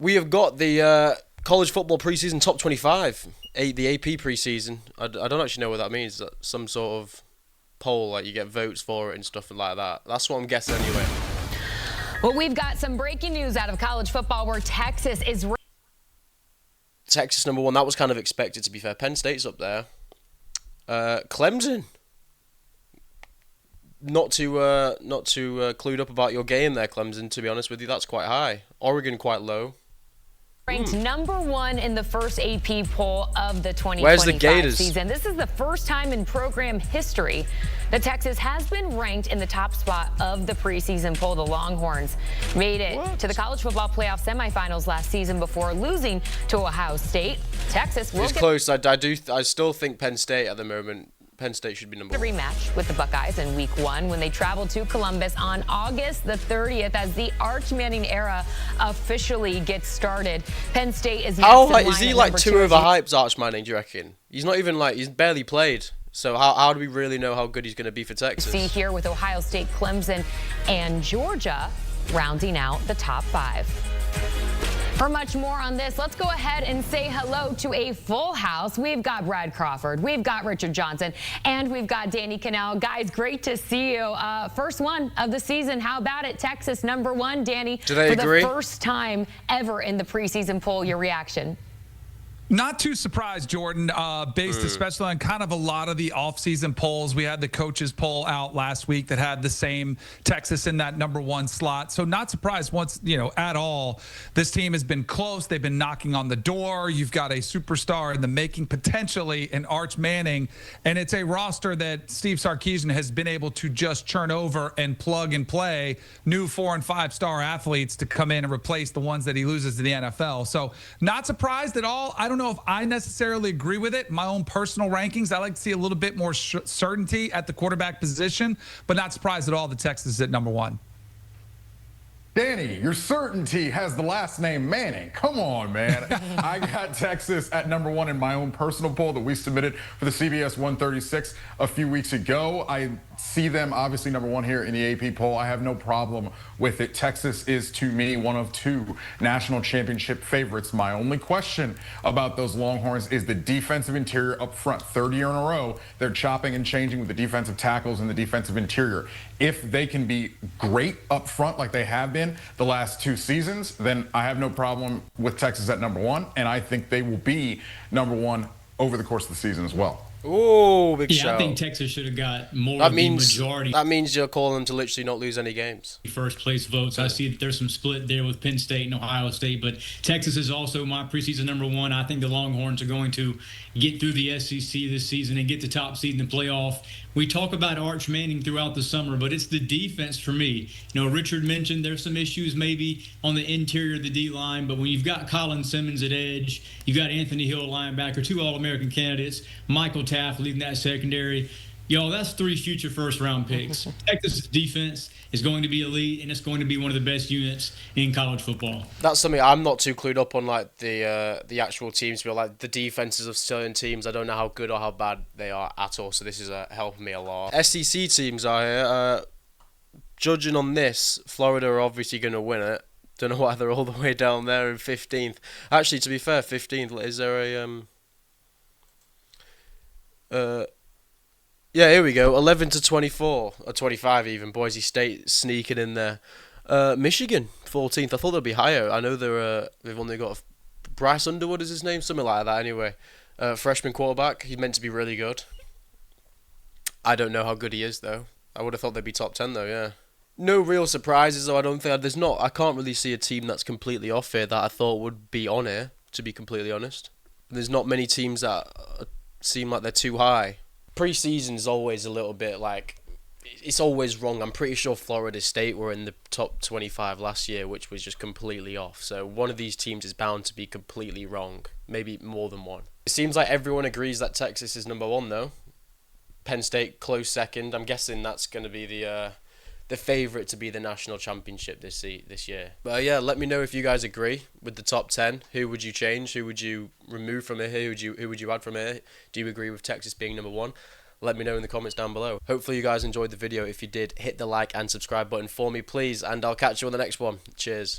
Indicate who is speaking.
Speaker 1: We have got the college football preseason top 25, the AP preseason. I don't actually know what that means. Some sort of poll, like you get votes for it and stuff like that. That's what I'm guessing anyway.
Speaker 2: Well, we've got some breaking news out of college football where Texas is...
Speaker 1: Texas number one. That was kind of expected, to be fair. Penn State's up there. Clemson. Not too clued up about your game there, Clemson, to be honest with you. That's quite high. Oregon quite low.
Speaker 2: Ranked number one in the first AP poll of the 2025
Speaker 1: Where's the Gators?
Speaker 2: season. This is the first time in program history that Texas has been ranked in the top spot of the preseason poll. The Longhorns made it to the college football playoff semifinals last season before losing to Ohio State. Texas will
Speaker 1: It's close. I still think Penn State at the moment. Penn State should be number one.
Speaker 2: A rematch with the Buckeyes in week one when they traveled to Columbus on August the 30th as the Arch Manning era officially gets started. Penn State is
Speaker 1: is he like too overhyped, Arch Manning, do you reckon? He's not even he's barely played. So how do we really know how good he's going to be for Texas?
Speaker 2: See here with Ohio State, Clemson, and Georgia rounding out the top five. For much more on this, let's go ahead and say hello to a full house. We've got Brad Crawford, we've got Richard Johnson, and we've got Danny Cannell. Guys, great to see you. First one of the season. How about it? Texas number one. Danny,
Speaker 1: do they agree?
Speaker 2: The first time ever in the preseason poll, your reaction?
Speaker 3: Not too surprised, Jordan, based especially on kind of a lot of the offseason polls. We had the coaches poll out last week that had the same Texas in that number one slot. So not surprised at all. This team has been close. They've been knocking on the door. You've got a superstar in the making, potentially an Arch Manning. And it's a roster that Steve Sarkisian has been able to just churn over and plug and play new 4- and 5-star athletes to come in and replace the ones that he loses to the NFL. So not surprised at all. I don't know if I necessarily agree with it. My own personal rankings, I like to see a little bit more certainty at the quarterback position, but not surprised at all that Texas is at number one.
Speaker 4: Danny, your certainty has the last name Manning. Come on, man. I got Texas at number one in my own personal poll that we submitted for the CBS 136 a few weeks ago. I see them obviously number one here in the AP poll. I have no problem with it. Texas is, to me, one of two national championship favorites. My only question about those Longhorns is the defensive interior up front. Third year in a row, they're chopping and changing with the defensive tackles and the defensive interior. If they can be great up front like they have been the last two seasons, then I have no problem with Texas at number one, and I think they will be number one over the course of the season as well.
Speaker 1: Oh, big show.
Speaker 5: I think Texas should have got more of the majority.
Speaker 1: That means you're calling them to literally not lose any games.
Speaker 5: First place votes. I see that there's some split there with Penn State and Ohio State, but Texas is also my preseason number one. I think the Longhorns are going to get through the SEC this season and get the top seed in the playoff. We talk about Arch Manning throughout the summer, but it's the defense for me. Richard mentioned there's some issues maybe on the interior of the D-line, but when you've got Colin Simmons at edge, you've got Anthony Hill linebacker, two All-American candidates, Michael Taft leading that secondary. Y'all, that's three future first-round picks. Texas' defense is going to be elite, and it's going to be one of the best units in college football.
Speaker 1: That's something I'm not too clued up on, like the actual teams, but like the defenses of certain teams. I don't know how good or how bad they are at all, so this is helping me a lot. SEC teams are here. Judging on this, Florida are obviously going to win it. Don't know why they're all the way down there in 15th. Actually, to be fair, 15th, is there a... Yeah, here we go. 11 to 24, or 25 even. Boise State sneaking in there. Michigan, 14th. I thought they'd be higher. I know they've only got Bryce Underwood is his name, something like that. Anyway, freshman quarterback. He's meant to be really good. I don't know how good he is though. I would have thought they'd be top 10 though. Yeah. No real surprises though. I don't think I can't really see a team that's completely off here that I thought would be on here. To be completely honest, there's not many teams that seem like they're too high. Preseason is always a little bit it's always wrong. I'm pretty sure Florida State were in the top 25 last year, which was just completely off. So one of these teams is bound to be completely wrong, maybe more than one. It seems like everyone agrees that Texas is number one though. Penn State close second. I'm guessing that's going to be the favourite to be the national championship this year. But yeah, let me know if you guys agree with the top 10. Who would you change? Who would you remove from here? Who would you add from here? Do you agree with Texas being number one? Let me know in the comments down below. Hopefully you guys enjoyed the video. If you did, hit the like and subscribe button for me, please. And I'll catch you on the next one. Cheers.